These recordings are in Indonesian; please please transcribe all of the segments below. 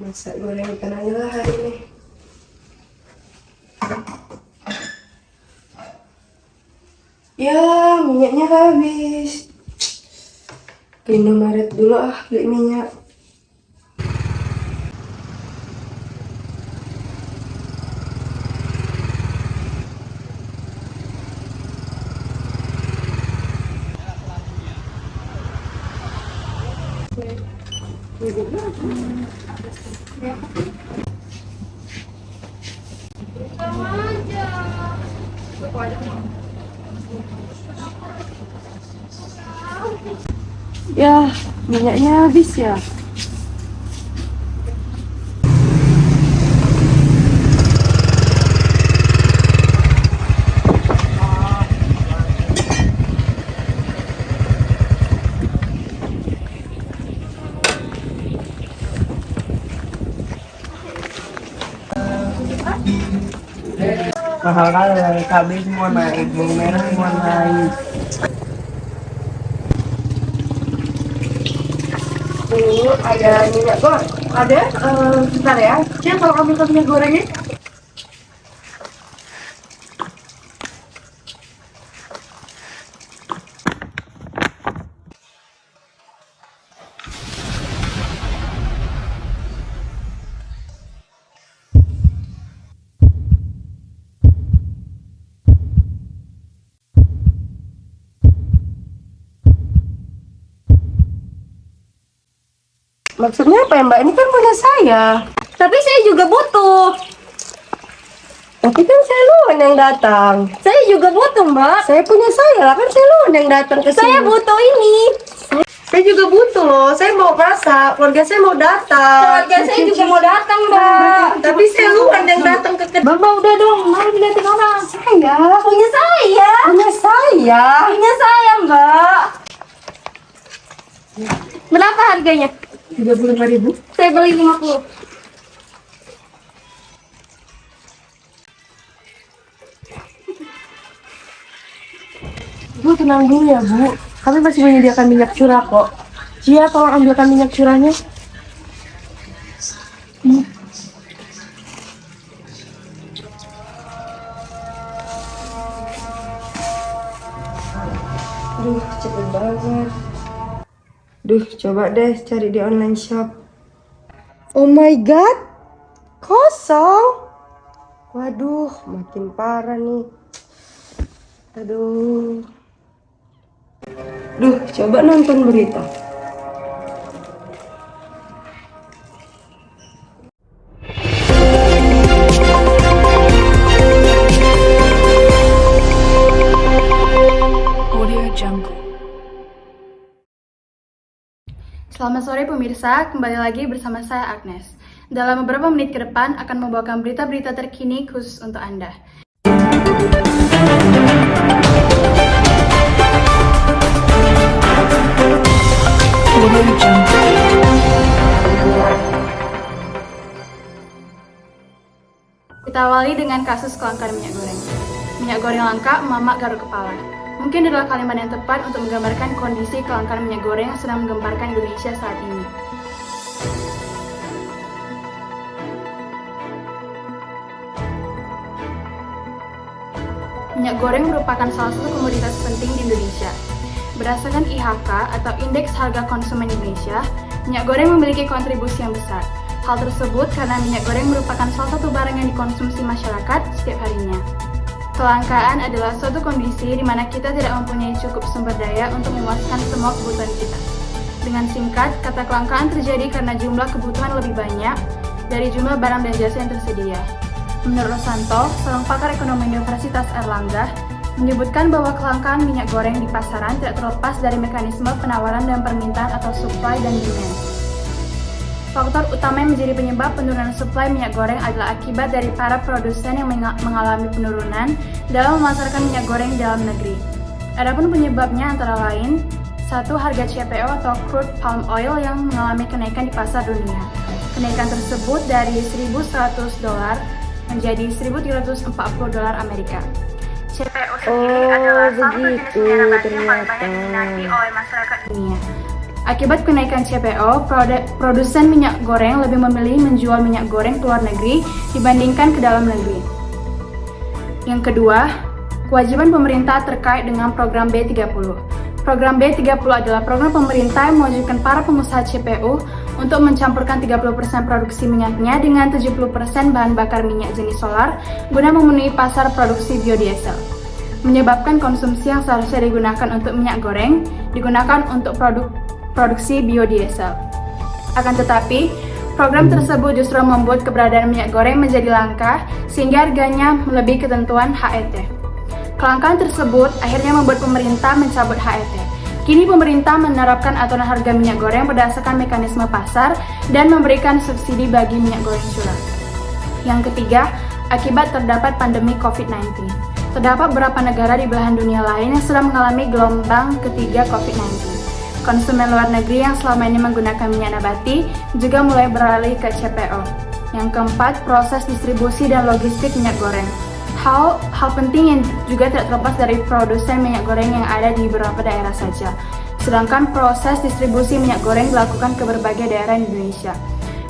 Masak goreng ikan aja lah hari ini. Ya, minyaknya habis. Ke Indomaret dulu beli minyak. Ya, minyaknya habis ya. Mahal kali, cabai semua naik, bawang merah semua naik. Ini ada minyak goreng. Ada, bentar ya. Dia kalau ambil minyak gorengnya. Maksudnya apa ya Mbak? Ini kan punya saya. Tapi saya juga butuh. Tapi kan saya luan yang datang. Saya juga butuh, Mbak. Saya punya saya lah, kan saya luan yang datang ke sini. Saya butuh ini. Saya juga butuh loh. Saya mau masak. Keluarga saya mau datang. Keluarga saya juga mau datang, Mbak. Tapi saya luan yang datang ke kedai. Mbak, udah dong. Mau dilihatin orang. Saya. Punya saya. Punya saya. Punya saya, Mbak. Berapa harganya? 35.000. Saya beli 50. Bu, tenang dulu ya Bu. Kami masih menyediakan minyak curah kok. Cia, tolong ambilkan minyak curahnya. Aduh, cepet banget. Duh, coba deh cari di online shop. Oh my god, kosong. Waduh, makin parah nih. Aduh. Duh, coba nonton berita. Selamat sore pemirsa, kembali lagi bersama saya Agnes. Dalam beberapa menit ke depan akan membawakan berita-berita terkini khusus untuk Anda. Kita awali dengan kasus kelangkaan minyak goreng. Minyak goreng langka, mamak garuk kepala. Mungkin adalah kalimat yang tepat untuk menggambarkan kondisi kelangkaan minyak goreng yang sedang menggemparkan Indonesia saat ini. Minyak goreng merupakan salah satu komoditas penting di Indonesia. Berdasarkan IHK atau Indeks Harga Konsumen Indonesia, minyak goreng memiliki kontribusi yang besar. Hal tersebut karena minyak goreng merupakan salah satu barang yang dikonsumsi masyarakat setiap harinya. Kelangkaan adalah suatu kondisi di mana kita tidak mempunyai cukup sumber daya untuk memuaskan semua kebutuhan kita. Dengan singkat, kata kelangkaan terjadi karena jumlah kebutuhan lebih banyak dari jumlah barang dan jasa yang tersedia. Menurut Rosanto, seorang pakar ekonomi Universitas Airlangga, menyebutkan bahwa kelangkaan minyak goreng di pasaran tidak terlepas dari mekanisme penawaran dan permintaan atau supply dan demand. Faktor utama yang menjadi penyebab penurunan suplai minyak goreng adalah akibat dari para produsen yang mengalami penurunan dalam memasarkan minyak goreng di dalam negeri. Adapun penyebabnya antara lain, 1. Harga CPO atau crude palm oil yang mengalami kenaikan di pasar dunia. Kenaikan tersebut dari $1.100 menjadi $1.340 Amerika. CPO sendiri adalah salah satu jenis minyak mentah yang paling banyak diminati oleh masyarakat dunia. Akibat kenaikan CPO, produsen minyak goreng lebih memilih menjual minyak goreng ke luar negeri dibandingkan ke dalam negeri. Yang kedua, kewajiban pemerintah terkait dengan program B30. Program B30 adalah program pemerintah yang mewajibkan para pengusaha CPO untuk mencampurkan 30% produksi minyaknya dengan 70% bahan bakar minyak jenis solar guna memenuhi pasar produksi biodiesel. Menyebabkan konsumsi yang seharusnya digunakan untuk minyak goreng digunakan untuk produksi biodiesel. Akan tetapi, program tersebut justru membuat keberadaan minyak goreng menjadi langka sehingga harganya melebihi ketentuan HET. Kelangkaan tersebut akhirnya membuat pemerintah mencabut HET. Kini pemerintah menerapkan aturan harga minyak goreng berdasarkan mekanisme pasar dan memberikan subsidi bagi minyak goreng curah. Yang ketiga, akibat terdapat pandemi COVID-19. Terdapat beberapa negara di belahan dunia lain yang sedang mengalami gelombang ketiga COVID-19. Konsumen luar negeri yang selama ini menggunakan minyak nabati juga mulai beralih ke CPO. Yang keempat, proses distribusi dan logistik minyak goreng. Hal penting yang juga tidak terlepas dari produsen minyak goreng yang ada di beberapa daerah saja. Sedangkan proses distribusi minyak goreng dilakukan ke berbagai daerah di Indonesia.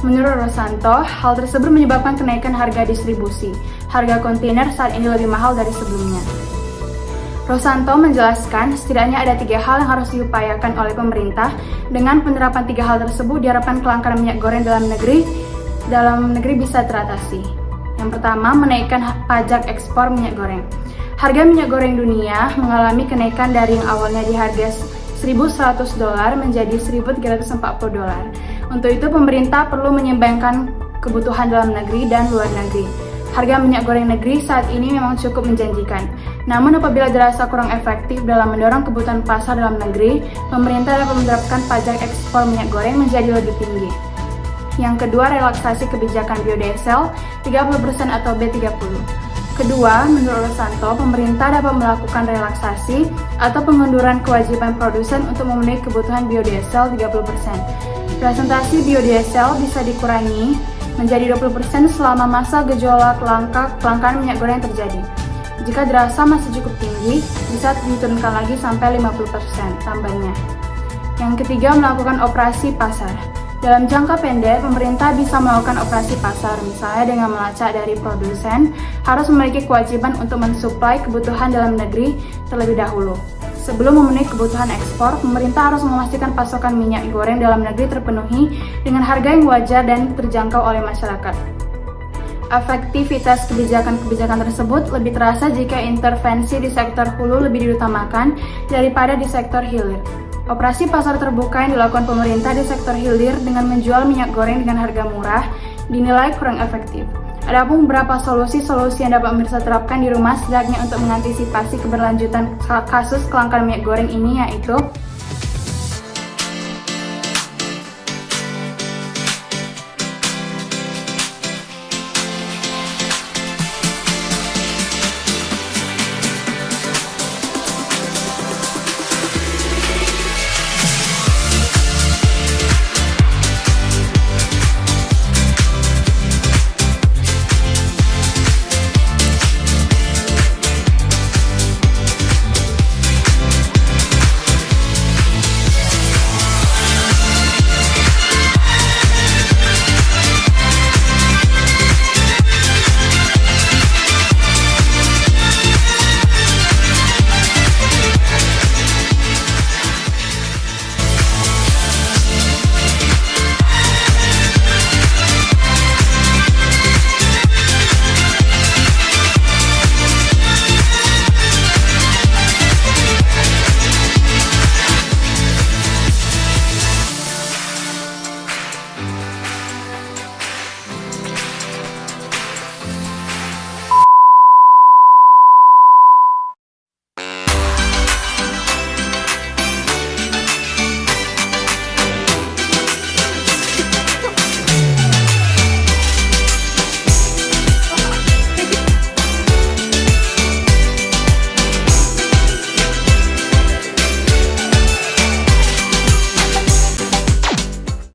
Menurut Rosanto, hal tersebut menyebabkan kenaikan harga distribusi. Harga kontainer saat ini lebih mahal dari sebelumnya. Rosanto menjelaskan setidaknya ada 3 hal yang harus diupayakan oleh pemerintah. Dengan penerapan 3 hal tersebut diharapkan kelangkaan minyak goreng dalam negeri bisa teratasi. Yang pertama, menaikkan pajak ekspor minyak goreng. Harga minyak goreng dunia mengalami kenaikan dari yang awalnya di harga $1.100 menjadi $1.340. Untuk itu, pemerintah perlu menyeimbangkan kebutuhan dalam negeri dan luar negeri. Harga minyak goreng negeri saat ini memang cukup menjanjikan. Namun apabila dirasa kurang efektif dalam mendorong kebutuhan pasar dalam negeri, pemerintah dapat menerapkan pajak ekspor minyak goreng menjadi lebih tinggi. Yang kedua, relaksasi kebijakan biodiesel 30% atau B30. Kedua, menurut Rosanto, pemerintah dapat melakukan relaksasi atau pengunduran kewajiban produsen untuk memenuhi kebutuhan biodiesel 30%. Presentasi biodiesel bisa dikurangi menjadi 20% selama masa gejolak kelangkaan minyak goreng terjadi. Jika dirasa masih cukup tinggi, bisa diturunkan lagi sampai 50% tambahnya. Yang ketiga, melakukan operasi pasar. Dalam jangka pendek, pemerintah bisa melakukan operasi pasar, misalnya dengan melacak dari produsen, harus memiliki kewajiban untuk mensuplai kebutuhan dalam negeri terlebih dahulu. Sebelum memenuhi kebutuhan ekspor, pemerintah harus memastikan pasokan minyak goreng dalam negeri terpenuhi dengan harga yang wajar dan terjangkau oleh masyarakat. Efektivitas kebijakan tersebut lebih terasa jika intervensi di sektor hulu lebih diutamakan daripada di sektor hilir. Operasi pasar terbuka yang dilakukan pemerintah di sektor hilir dengan menjual minyak goreng dengan harga murah dinilai kurang efektif. Adapun beberapa solusi yang dapat pemirsa terapkan di rumah setidaknya untuk mengantisipasi keberlanjutan kasus kelangkaan minyak goreng ini, yaitu